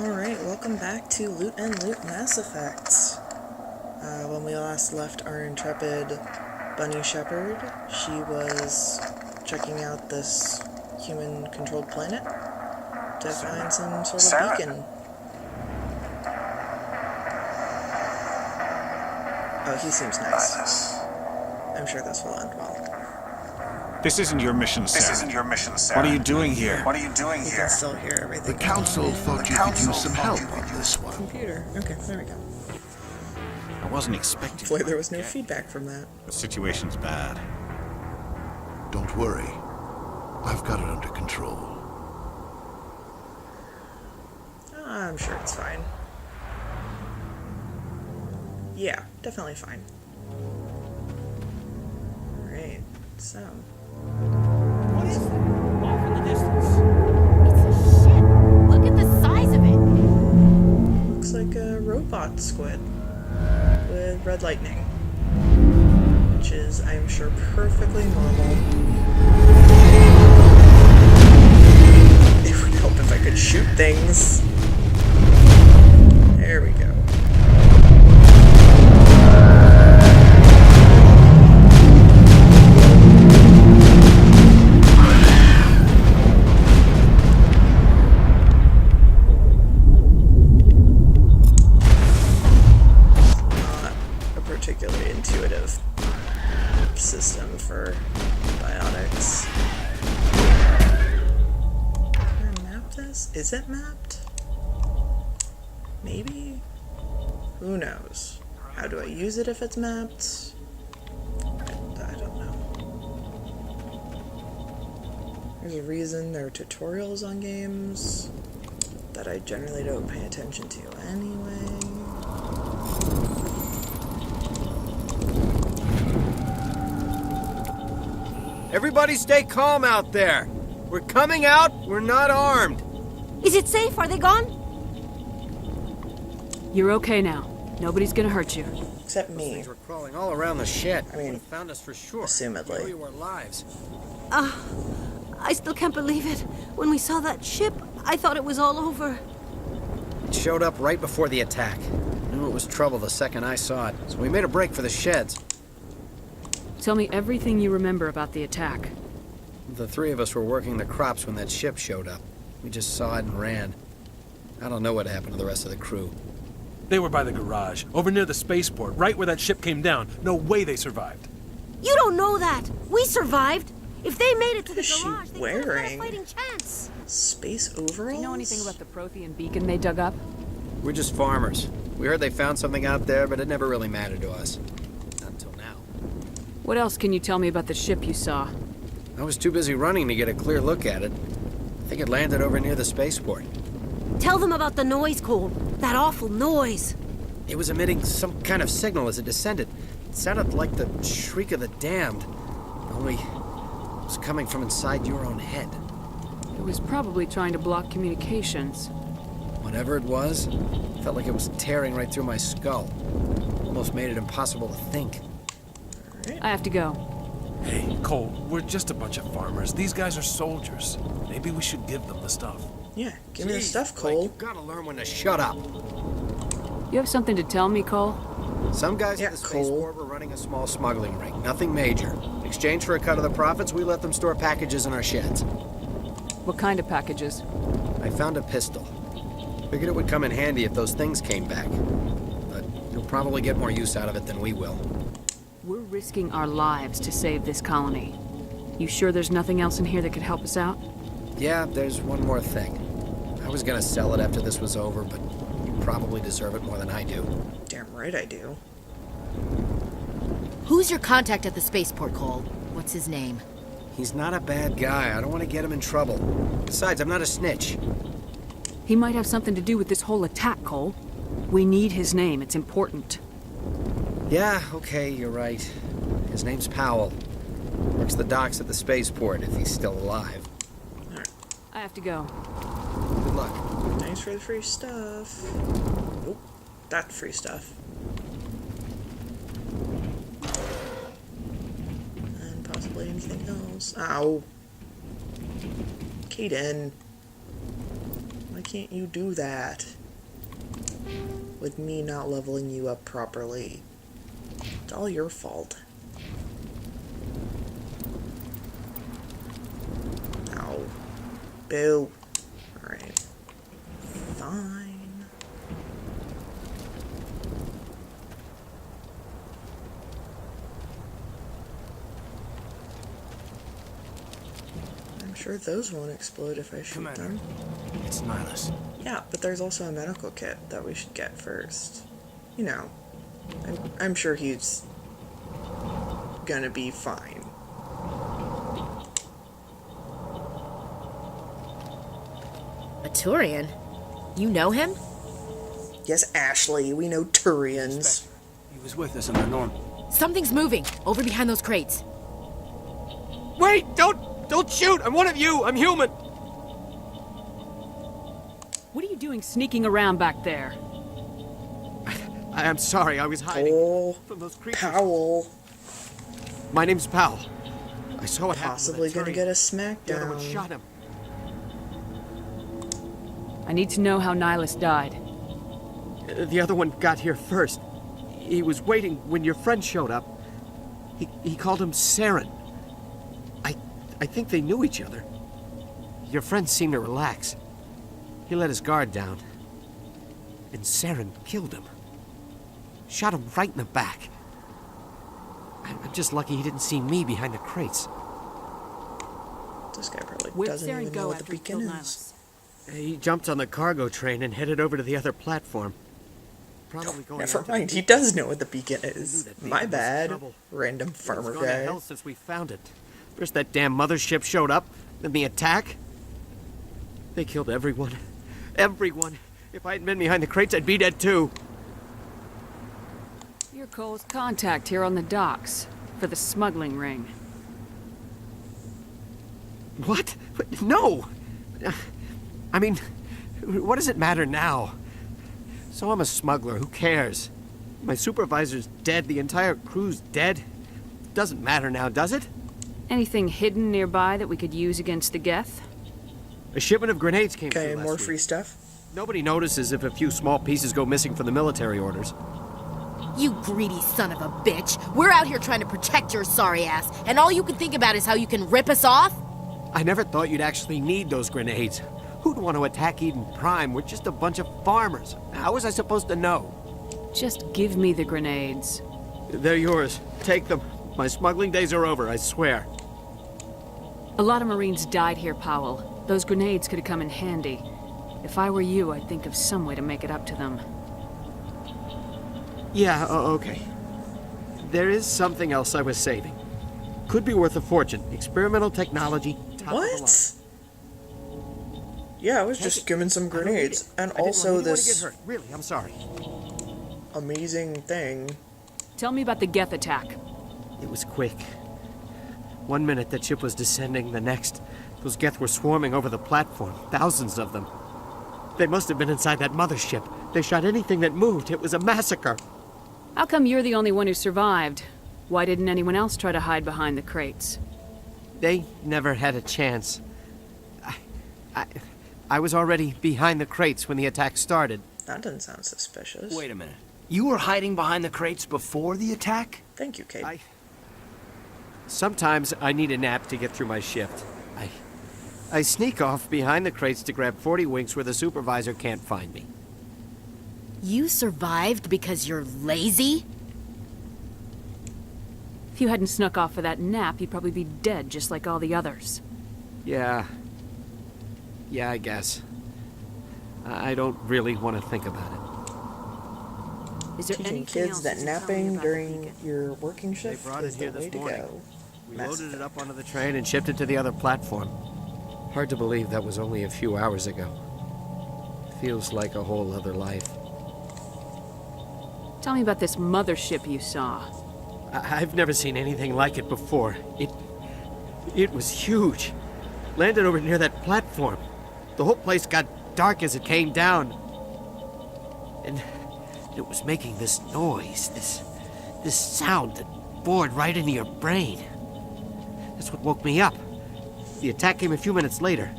Alright, welcome back to Loot and Loot Mass Effect. When we last left our intrepid bunny shepherd, she was checking out this human-controlled planet to find some sort of beacon. Oh, he seems nice. I'm sure this will end well. This isn't your mission, Sarah. What are you doing here? You can still hear everything. The council thought you could use some help on this one. Computer. Okay, there we go. I wasn't expecting. Hopefully there was no feedback from that. The situation's bad. Don't worry. I've got it under control. I'm sure it's fine. Yeah, definitely fine. Alright, so... What is that? Off in the distance. It's a ship. Look at the size of it. Looks like a robot squid with red lightning, which is, I'm sure, perfectly normal. It would help if I could shoot things. There we go. Particularly intuitive system for biotics. Can I map this? Is it mapped? Maybe? Who knows? How do I use it if it's mapped? I don't know. There's a reason there are tutorials on games that I generally don't pay attention to anyway. Everybody stay calm out there. We're coming out, we're not armed. Is it safe? Are they gone? You're okay now. Nobody's gonna hurt you. Except Those me. things were crawling all around the shed. I mean, Would have found us for sure. assumedly. We were lives. I still can't believe it. When we saw that ship, I thought it was all over. It showed up right before the attack. Knew it was trouble the second I saw it, so we made a break for the sheds. Tell me everything you remember about the attack. The three of us were working the crops when that ship showed up. We just saw it and ran. I don't know what happened to the rest of the crew. They were by the garage, over near the spaceport, right where that ship came down. No way they survived. You don't know that. We survived. If they made it to the What is she garage, they could have had wearing? a fighting chance. Space overalls? Do you know anything about the Prothean beacon they dug up? We're just farmers. We heard they found something out there, but it never really mattered to us. Not until now. What else can you tell me about the ship you saw? I was too busy running to get a clear look at it. I think it landed over near the spaceport. Tell them about the noise, Cole. That awful noise. It was emitting some kind of signal as it descended. It sounded like the shriek of the damned, only it was coming from inside your own head. It was probably trying to block communications. Whatever it was, felt like it was tearing right through my skull. Almost made it impossible to think. I have to go. Hey, Cole, we're just a bunch of farmers. These guys are soldiers. Maybe we should give them the stuff. Yeah, give me the Jeez, stuff, Blake, Cole. you gotta learn when to shut up. You have something to tell me, Cole? Some guys Yeah, at the Cole. spaceport were running a small smuggling ring. Nothing major. In exchange for a cut of the profits, we let them store packages in our sheds. What kind of packages? I found a pistol. Figured it would come in handy if those things came back. But you'll probably get more use out of it than we will. We're risking our lives to save this colony. You sure there's nothing else in here that could help us out? Yeah, there's one more thing. I was gonna sell it after this was over, but you probably deserve it more than I do. Damn right I do. Who's your contact at the spaceport, Cole? What's his name? He's not a bad guy. I don't want to get him in trouble. Besides, I'm not a snitch. He might have something to do with this whole attack, Cole. We need his name. It's important. Yeah, okay, you're right. His name's Powell. Works the docks at the spaceport if he's still alive. I have to go. Good luck. Thanks for the free stuff. Nope, that free stuff. And possibly anything else. Ow. Kaden. My can't you do that? With me not leveling you up properly. It's all your fault. Ow. Boo. Alright. Fine. I'm sure those won't explode if I shoot them. It's Nihilus. Yeah, but there's also a medical kit that we should get first. You know, I'm sure he's gonna be fine. A Turian? You know him? Yes, Ashley, we know Turians. He was with us in the norm. Something's moving, over behind those crates. Wait! Don't shoot! I'm one of you! I'm human! What are you doing sneaking around back there? I'm sorry, I was hiding Oh, from those creatures. Powell. My name's Powell. I saw what Possibly happened gonna with get a Turian. The other one smackdown. shot him. I need to know how Nihilus died. The other one got here first. He was waiting when your friend showed up. He called him Saren. I think they knew each other. Your friend seemed to relax. He let his guard down. And Saren killed him. Shot him right in the back. I'm just lucky he didn't see me behind the crates. This guy probably Where'd doesn't Saren even know go what the after he beacon killed is. Nihilus? He jumped on the cargo train and headed over to the other platform. Probably going Never out to mind, the he beacon. does know what the beacon He knew is. that My beacon was bad, trouble. random It's farmer gone to guy. hell since we found it. First that damn mothership showed up, then the attack. They killed everyone. Everyone. If I hadn't been behind the crates, I'd be dead too. You're Cole's contact here on the docks for the smuggling ring. What? No! I mean, what does it matter now? So I'm a smuggler, who cares? My supervisor's dead, the entire crew's dead. Doesn't matter now, does it? Anything hidden nearby that we could use against the Geth? A shipment of grenades came Okay, through last more week. free stuff. Nobody notices if a few small pieces go missing from the military orders. You greedy son of a bitch. We're out here trying to protect your sorry ass, and all you can think about is how you can rip us off? I never thought you'd actually need those grenades. Who'd want to attack Eden Prime? We're just a bunch of farmers. How was I supposed to know? Just give me the grenades. They're yours. Take them. My smuggling days are over, I swear. A lot of Marines died here, Powell. Those grenades could have come in handy. If I were you, I'd think of some way to make it up to them. Yeah, okay. There is something else I was saving. Could be worth a fortune. Experimental technology. Top of the line. What? Yeah, I was just given some I don't need grenades. it. And I didn't also want anyone to this get hurt. Really, I'm sorry. amazing thing. Tell me about the Geth attack. It was quick. 1 minute that ship was descending, the next, those Geth were swarming over the platform. Thousands of them. They must have been inside that mothership. They shot anything that moved. It was a massacre. How come you're the only one who survived? Why didn't anyone else try to hide behind the crates? They never had a chance. I was already behind the crates when the attack started. That doesn't sound suspicious. Wait a minute. You were hiding behind the crates before the attack? Thank you, Kate. Sometimes I need a nap to get through my shift. I sneak off behind the crates to grab 40 winks where the supervisor can't find me. You survived because you're lazy? If you hadn't snuck off for that nap, you'd probably be dead just like all the others. Yeah, I guess. I don't really want to think about it. Is there Teaching anything kids else that you can tell me napping about the during beacon? your working shift brought is it here the this way to morning. go. We Mass loaded it up Effect. onto the train and shipped it to the other platform. Hard to believe that was only a few hours ago. Feels like a whole other life. Tell me about this mothership you saw. I've never seen anything like it before. It was huge. Landed over near that platform. The whole place got dark as it came down. And it was making this noise, this sound that bored right into your brain. That's what woke me up. The attack came a few minutes later.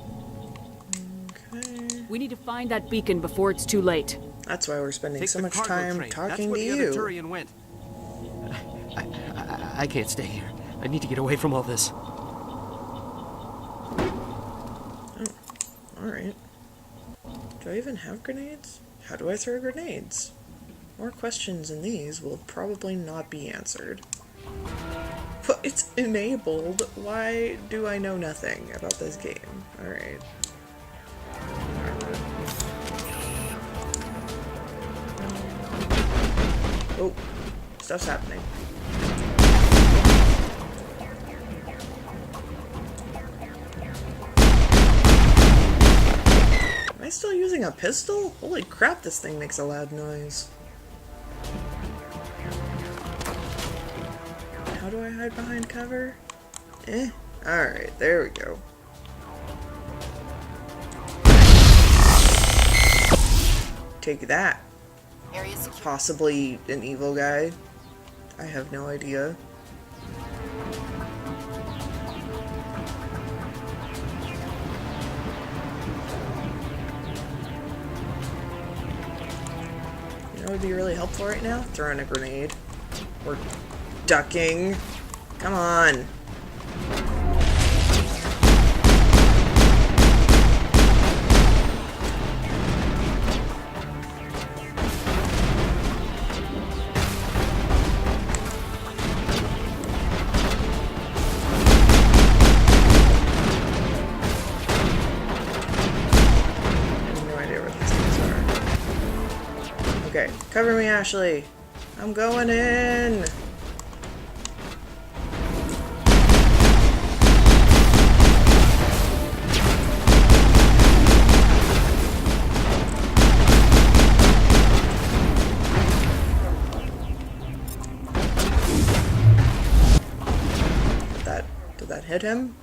Okay. We need to find that beacon before it's too late. That's why we're spending Take so the much cargo time train. talking That's to where the other you. Turian went. I can't stay here. I need to get away from all this. Alright. Do I even have grenades? How do I throw grenades? More questions than these will probably not be answered. But it's enabled. Why do I know nothing about this game? Alright. Oh, stuff's happening. Am I still using a pistol? Holy crap, this thing makes a loud noise. How do I hide behind cover? Alright, there we go. Take that. Possibly an evil guy. I have no idea. You know what would be really helpful right now? Throwing a grenade. Or ducking. Come on. Okay, cover me, Ashley. I'm going in. Did that hit him?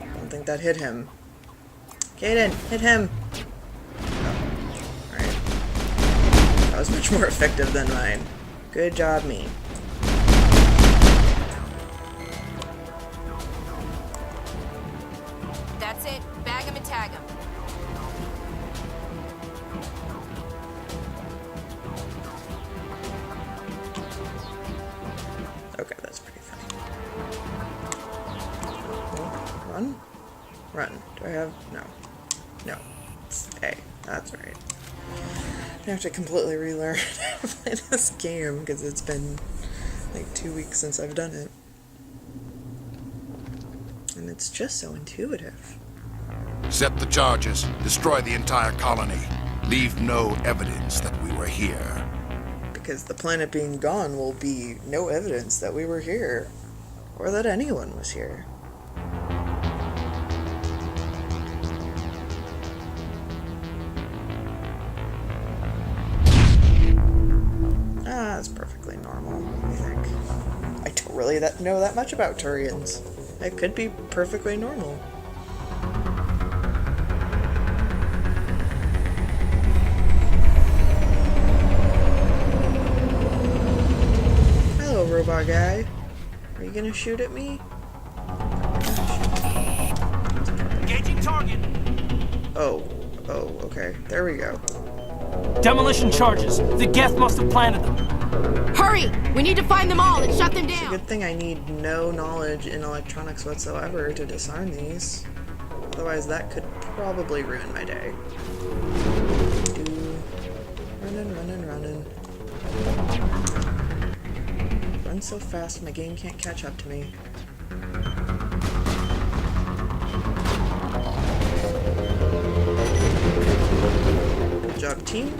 I don't think that hit him. Kaden, hit him. That was much more effective than mine. Good job, me. That's it. Bag him and tag him. Okay, that's pretty funny. Run? Run. Do I have... No. No. It's A. That's right. I have to completely relearn how to play this game because it's been like 2 weeks since I've done it. And it's just so intuitive. Set the charges. Destroy the entire colony. Leave no evidence that we were here. Because the planet being gone will be no evidence that we were here. Or that anyone was here. That's perfectly normal, I think. I don't really know that much about Turians. It could be perfectly normal. Hello, robot guy. Are you gonna shoot at me? Engaging target. Oh, okay. There we go. Demolition charges. The Geth must have planted them. Hurry! We need to find them all and shut them It's a down. good thing I need no knowledge in electronics whatsoever to disarm these. Otherwise, that could probably ruin my day. Running. Run so fast my game can't catch up to me. Good job, team.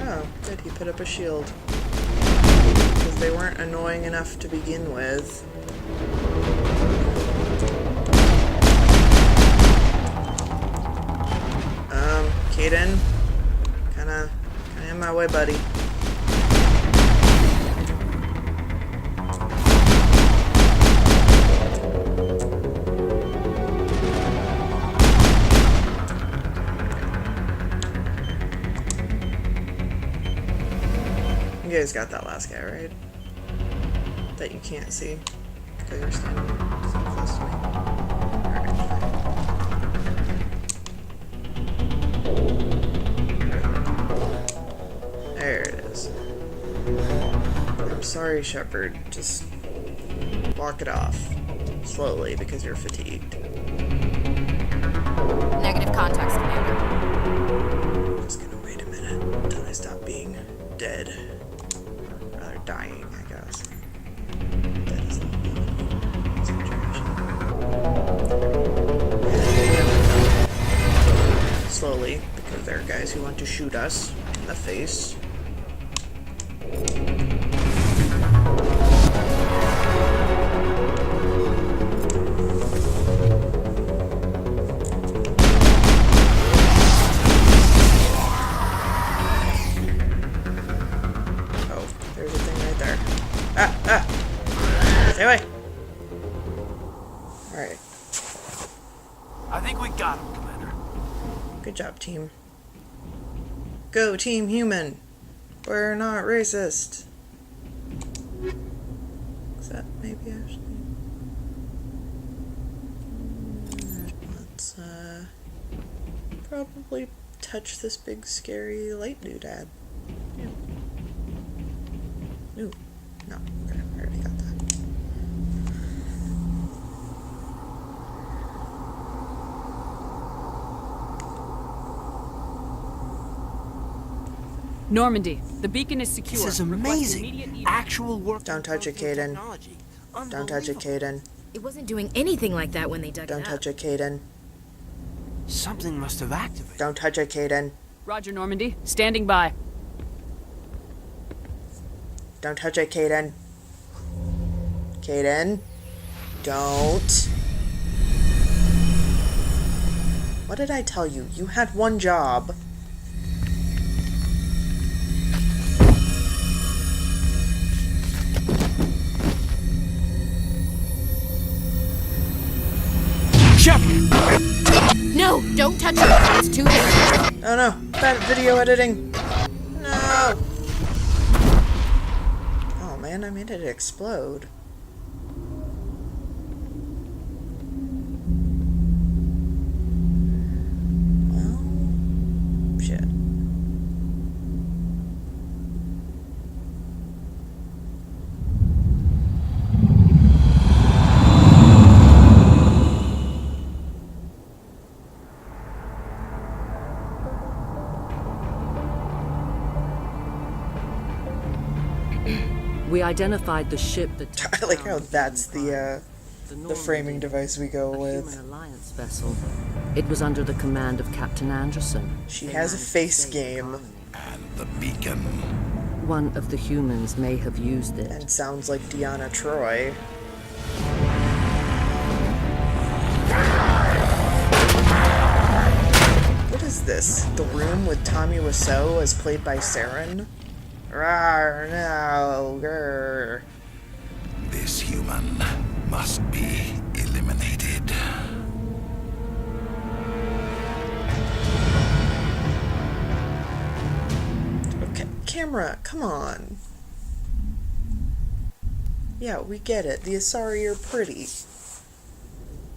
Oh, good, he put up a shield. Because they weren't annoying enough to begin with. Kaden, kinda in my way, buddy. You guys got that last guy, right? That you can't see because you're standing next to me. Alright. There it is. I'm sorry, Shepard. Just walk it off. Slowly, because you're fatigued. Negative contacts, Commander. Just gonna wait a minute until I stop being dead. Or rather, dying, I guess. Dead is not the situation. Slowly, because there are guys who want to shoot us in the face. Stay away! Alright. I think we got him, Commander. Good job, team. Go, Team Human! We're not racist. Is that maybe actually? Let's, probably touch this big, scary light doodad. Yeah. Ooh. No, okay, I already got that. Normandy, the beacon is secure. This is amazing. Actual work. Don't touch it, Caden. Don't touch it, Caden. It wasn't doing anything like that when they dug Don't it up. touch it, Caden. Something must have activated. Don't touch it, Caden. Roger, Normandy. Standing by. Don't touch it, Caden. Caden. Don't. What did I tell you? You had one job. No, don't touch it. It's too dangerous. Oh no, bad video editing. No. Oh man, I made it explode. Well, shit. We identified the ship that I like how that's the framing device we go with. Human Alliance vessel. It was under the command of Captain Anderson. She has a face game And the beacon. One of the humans may have used it. and sounds like Deanna Troy. What is this? The Room with Tommy Wiseau as played by Saren? Rawr, no, grr. This human must be eliminated. Okay, camera, come on. Yeah, we get it. The Asari are pretty.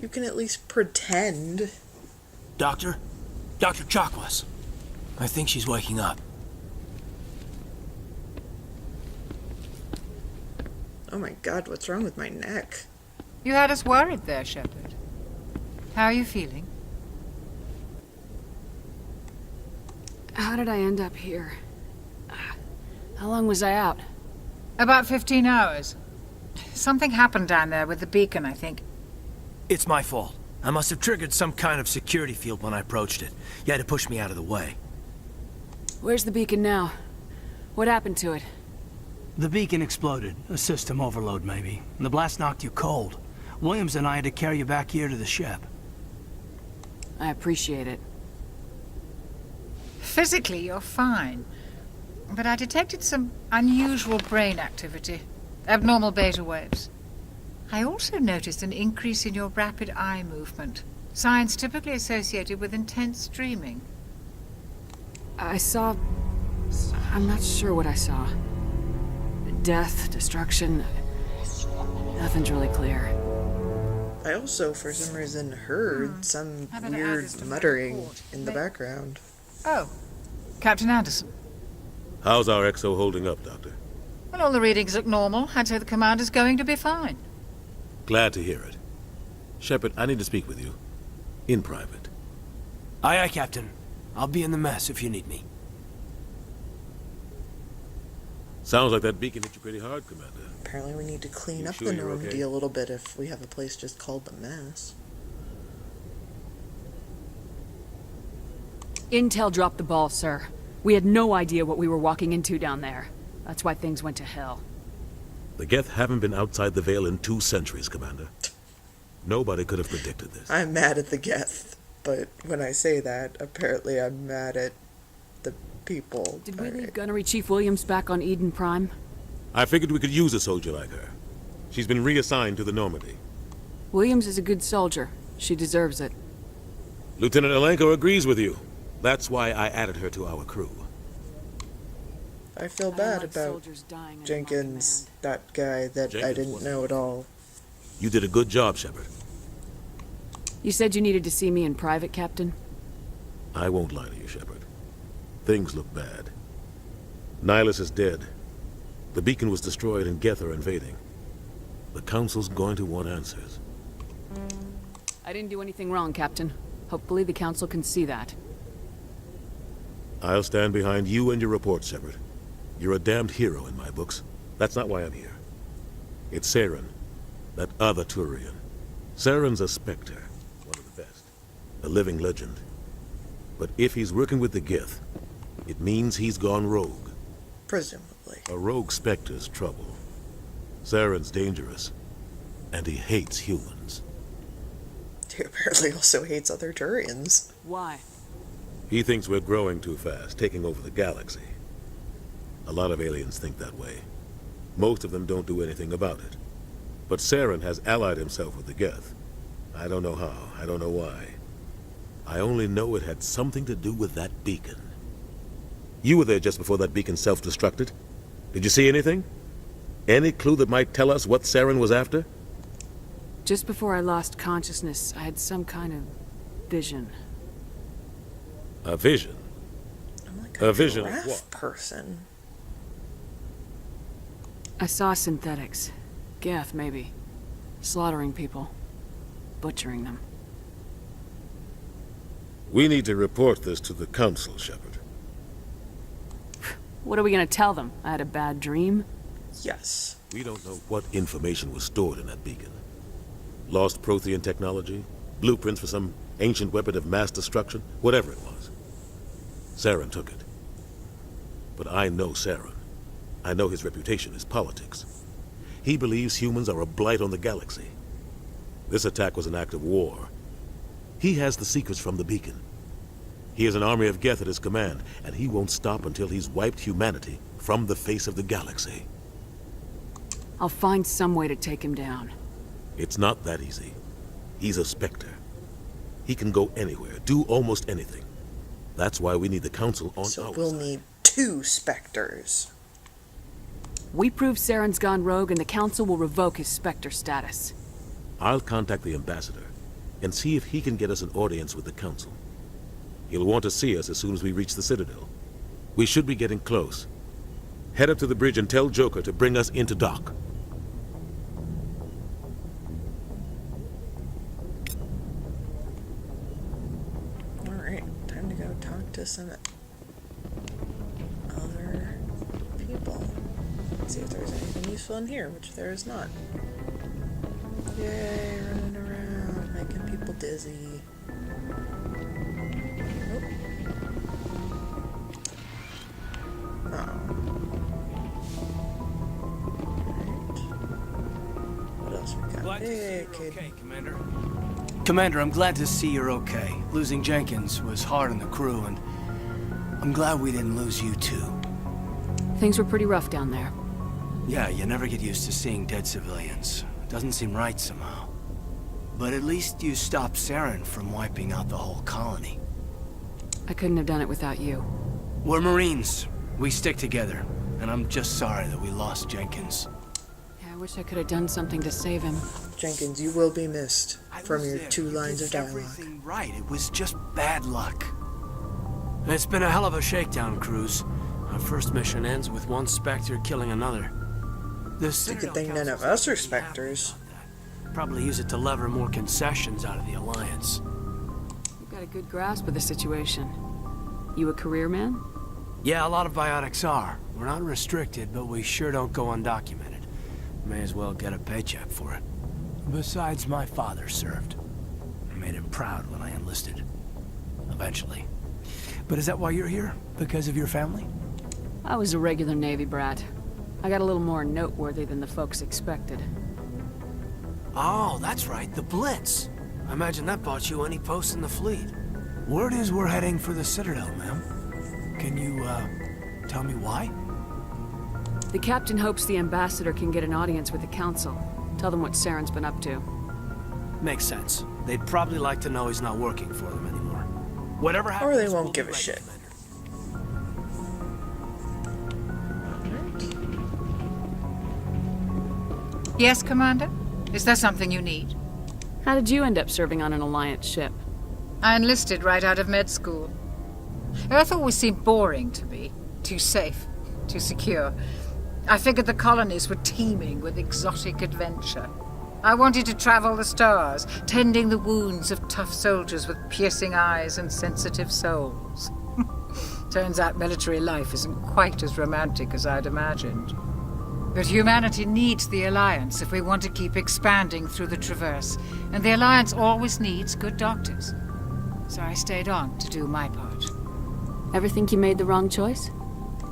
You can at least pretend. Doctor? Dr. Chakwas. I think she's waking up. Oh my god, what's wrong with my neck? You had us worried there, Shepard. How are you feeling? How did I end up here? How long was I out? About 15 hours. Something happened down there with the beacon, I think. It's my fault. I must have triggered some kind of security field when I approached it. You had to push me out of the way. Where's the beacon now? What happened to it? The beacon exploded. A system overload, maybe. And the blast knocked you cold. Williams and I had to carry you back here to the ship. I appreciate it. Physically, you're fine. But I detected some unusual brain activity. Abnormal beta waves. I also noticed an increase in your rapid eye movement. Signs typically associated with intense dreaming. I saw... I'm not sure what I saw. Death, destruction... Nothing's really clear. I also, for some reason, heard some How about I add weird this to my muttering report? in the background. Oh, Captain Anderson. How's our XO holding up, Doctor? Well, all the readings look normal. I'd say the commander's going to be fine. Glad to hear it. Shepard, I need to speak with you. In private. Aye, aye, Captain. I'll be in the mess if you need me. Sounds like that beacon hit you pretty hard, Commander. Apparently we need to clean You up sure the you're Normandy okay? a little bit if we have a place just called the Mess. Intel dropped the ball, sir. We had no idea what we were walking into down there. That's why things went to hell. The Geth haven't been outside the Veil in 2 centuries, Commander. Nobody could have predicted this. I'm mad at the Geth, but when I say that, apparently I'm mad at the people. Did we leave Gunnery Chief Williams back on Eden Prime? I figured we could use a soldier like her. She's been reassigned to the Normandy. Williams is a good soldier. She deserves it. Lieutenant Alenko agrees with you. That's why I added her to our crew. I feel bad about Jenkins, that guy that I didn't know at all. You did a good job, Shepard. You said you needed to see me in private, Captain? I won't lie to you, Shepard. Things look bad. Nihilus is dead. The beacon was destroyed and Geth are invading. The Council's going to want answers. I didn't do anything wrong, Captain. Hopefully the Council can see that. I'll stand behind you and your report, Shepard. You're a damned hero in my books. That's not why I'm here. It's Saren, that other Turian. Saren's a Spectre, one of the best. A living legend. But if he's working with the Geth, it means he's gone rogue. Presumably. A rogue Spectre's trouble. Saren's dangerous, and he hates humans. He apparently also hates other Turians. Why? He thinks we're growing too fast, taking over the galaxy. A lot of aliens think that way. Most of them don't do anything about it. But Saren has allied himself with the Geth. I don't know how, I don't know why. I only know it had something to do with that beacon. You were there just before that beacon self-destructed. Did you see anything? Any clue that might tell us what Saren was after? Just before I lost consciousness, I had some kind of vision. A vision? I'm like a vision of giraffe what? person. I saw synthetics. Geth, maybe. Slaughtering people. Butchering them. We need to report this to the Council, Shepard. What are we gonna tell them? I had a bad dream? Yes. We don't know what information was stored in that beacon. Lost Prothean technology? Blueprints for some ancient weapon of mass destruction? Whatever it was. Saren took it. But I know Saren. I know his reputation is politics. He believes humans are a blight on the galaxy. This attack was an act of war. He has the secrets from the beacon. He has an army of Geth at his command, and he won't stop until he's wiped humanity from the face of the galaxy. I'll find some way to take him down. It's not that easy. He's a Spectre. He can go anywhere, do almost anything. That's why we need the Council on So our we'll side. need 2 Spectres. We prove Saren's gone rogue and the Council will revoke his Spectre status. I'll contact the ambassador and see if he can get us an audience with the Council. He'll want to see us as soon as we reach the Citadel. We should be getting close. Head up to the bridge and tell Joker to bring us into dock. Alright, time to go talk to some other people. See if there's anything useful in here, which there is not. Yay, running around, making people dizzy. Nope. Oh. Alright. What else we got? Glad to see Hey, you're kid. okay, Commander. Commander, I'm glad to see you're okay. Losing Jenkins was hard on the crew, and I'm glad we didn't lose you too. Things were pretty rough down there. Yeah, you never get used to seeing dead civilians. Doesn't seem right somehow. But at least you stopped Saren from wiping out the whole colony. I couldn't have done it without you. We're Marines. We stick together. And I'm just sorry that we lost Jenkins. Yeah, I wish I could have done something to save him. Jenkins, you will be missed from your 2 lines of dialogue. Everything right. It was just bad luck. It's been a hell of a shakedown, Cruz. Our first mission ends with one Spectre killing another. It's a good thing none of us are Spectres. Probably use it to lever more concessions out of the Alliance. You've got a good grasp of the situation. You a career man? Yeah, a lot of biotics are. We're not restricted, but we sure don't go undocumented. May as well get a paycheck for it. Besides, my father served. I made him proud when I enlisted. Eventually. But is that why you're here? Because of your family? I was a regular Navy brat. I got a little more noteworthy than the folks expected. Oh, that's right, the Blitz. I imagine that bought you any post in the fleet. Word is we're heading for the Citadel, ma'am. Can you, tell me why? The captain hopes the ambassador can get an audience with the council. Tell them what Saren's been up to. Makes sense. They'd probably like to know he's not working for them anymore. Whatever happens, Or they won't we'll give be a ready, shit. Yes, Commander? Is there something you need? How did you end up serving on an Alliance ship? I enlisted right out of med school. Earth always seemed boring to me. Too safe, too secure. I figured the colonies were teeming with exotic adventure. I wanted to travel the stars, tending the wounds of tough soldiers with piercing eyes and sensitive souls. Turns out military life isn't quite as romantic as I'd imagined. But humanity needs the Alliance if we want to keep expanding through the Traverse, and the Alliance always needs good doctors. So I stayed on to do my part. Ever think you made the wrong choice?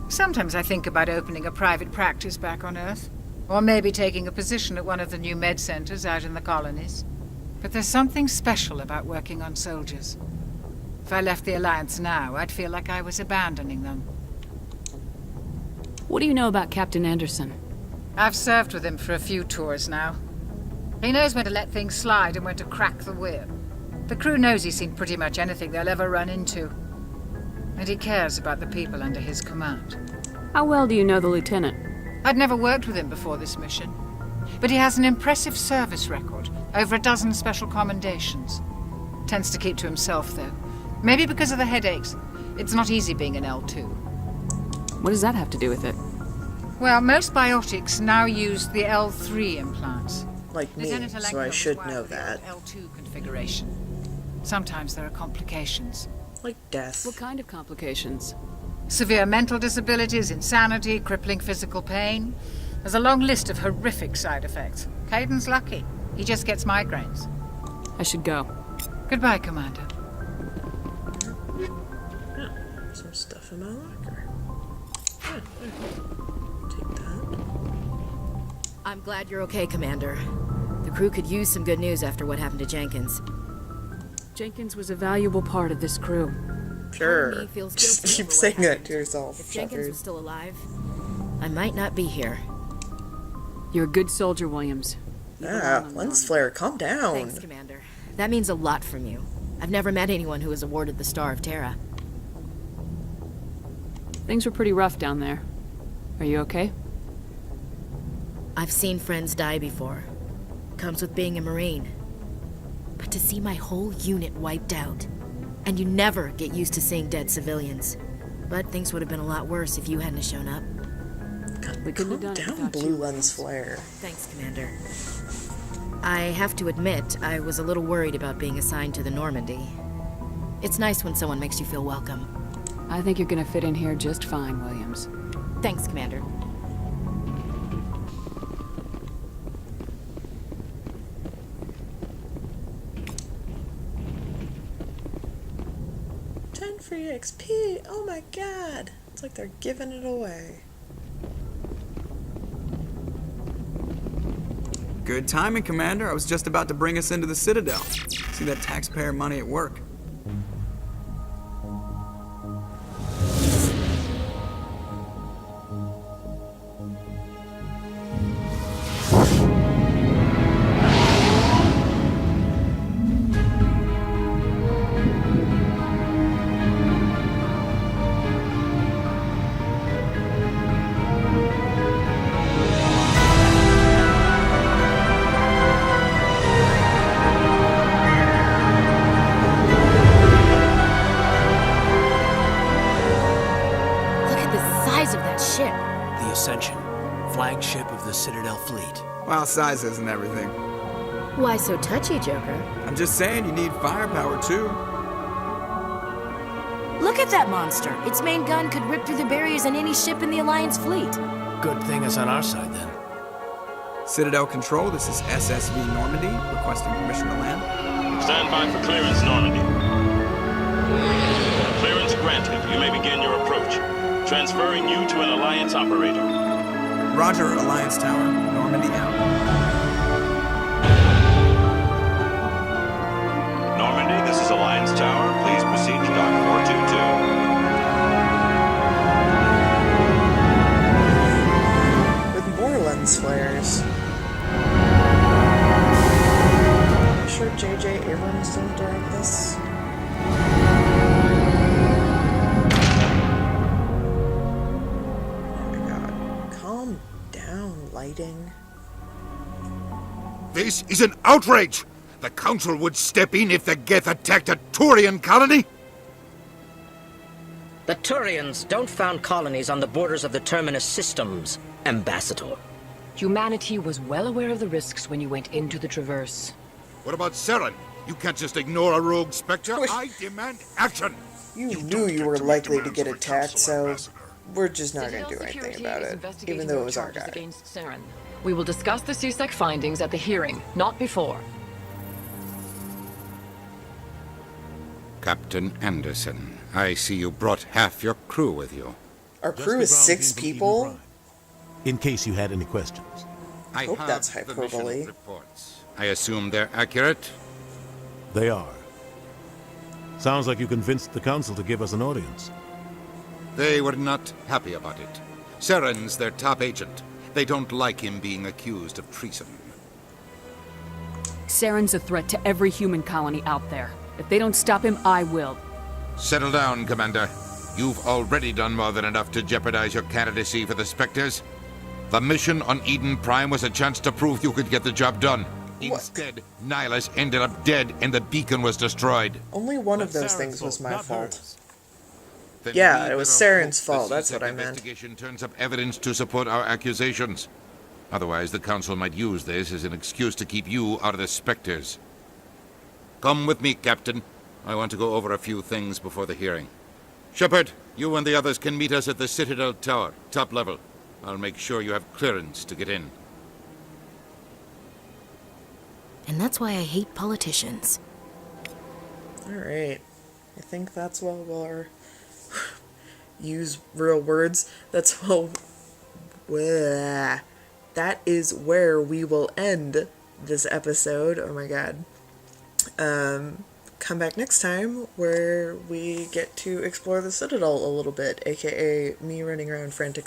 Sometimes I think about opening a private practice back on Earth, or maybe taking a position at one of the new med centers out in the colonies. But there's something special about working on soldiers. If I left the Alliance now, I'd feel like I was abandoning them. What do you know about Captain Anderson? I've served with him for a few tours now. He knows when to let things slide and when to crack the whip. The crew knows he's seen pretty much anything they'll ever run into. And he cares about the people under his command. How well do you know the lieutenant? I'd never worked with him before this mission. But he has an impressive service record, over a dozen special commendations. Tends to keep to himself, though. Maybe because of the headaches. It's not easy being an L2. What does that have to do with it? Well, most biotics now use the L3 implants. Like me, so I should know that. L2 configuration. Sometimes there are complications. Like death. What kind of complications? Severe mental disabilities, insanity, crippling physical pain. There's a long list of horrific side effects. Caden's lucky. He just gets migraines. I should go. Goodbye, Commander. Some stuff in my locker. Take that. I'm glad you're okay, Commander. The crew could use some good news after what happened to Jenkins. Jenkins was a valuable part of this crew. Sure. Just keep saying that to yourself. If Jenkins was still alive, I might not be here. You're a good soldier, Williams. Ah, lens flare, calm down. Thanks, Commander. That means a lot from you. I've never met anyone who was awarded the Star of Terra. Things were pretty rough down there. Are you okay? I've seen friends die before. Comes with being a Marine. But to see my whole unit wiped out, and you never get used to seeing dead civilians. But things would have been a lot worse if you hadn't shown up. God, we couldn't have done down, it without blue you. lens flare. Thanks, Commander. I have to admit, I was a little worried about being assigned to the Normandy. It's nice when someone makes you feel welcome. I think you're gonna fit in here just fine, Williams. Thanks, Commander. Free XP. Oh my god. It's like they're giving it away. Good timing, Commander. I was just about to bring us into the Citadel. See that taxpayer money at work. Citadel fleet. Well, size isn't everything. Why so touchy, Joker? I'm just saying you need firepower, too. Look at that monster. Its main gun could rip through the barriers in any ship in the Alliance fleet. Good thing it's on our side, then. Citadel Control, this is SSV Normandy, requesting permission to land. Stand by for clearance, Normandy. Clearance granted. You may begin your approach. Transferring you to an Alliance operator. Roger, Alliance Tower. Normandy out. Normandy, this is Alliance Tower. Please proceed to Dock 422. With more lens flares. I'm sure J.J. Abrams didn't direct this. Oh my god. Calm down, lighting. This is an outrage! The Council would step in if the Geth attacked a Turian colony? The Turians don't found colonies on the borders of the Terminus systems, Ambassador. Humanity was well aware of the risks when you went into the Traverse. What about Saren? You can't just ignore a rogue Spectre. I demand action! You knew you were likely to get attacked, so we're just not going to do anything about it, even though it was our guy. Against Saren. We will discuss the CSEC findings at the hearing, not before. Captain Anderson, I see you brought half your crew with you. Our crew is 6 people? In case you had any questions. I hope that's the mission hyperbole. reports. I assume they're accurate? They are. Sounds like you convinced the Council to give us an audience. They were not happy about it. Saren's their top agent. They don't like him being accused of treason. Saren's a threat to every human colony out there. If they don't stop him, I will. Settle down, Commander. You've already done more than enough to jeopardize your candidacy for the Spectres. The mission on Eden Prime was a chance to prove you could get the job done. Instead, Nihilus ended up dead and the beacon was destroyed. Only one of those things was my fault. Yeah, it was Saren's fault, that's what I meant. Investigation turns up evidence to support our accusations. Otherwise, the Council might use this as an excuse to keep you out of the Spectres. Come with me, Captain. I want to go over a few things before the hearing. Shepard, you and the others can meet us at the Citadel Tower, top level. I'll make sure you have clearance to get in. And that's why I hate politicians. Alright. I think that's where we'll use real words. That is where we will end this episode. Oh my god. Come back next time where we get to explore the Citadel a little bit, aka me running around frantically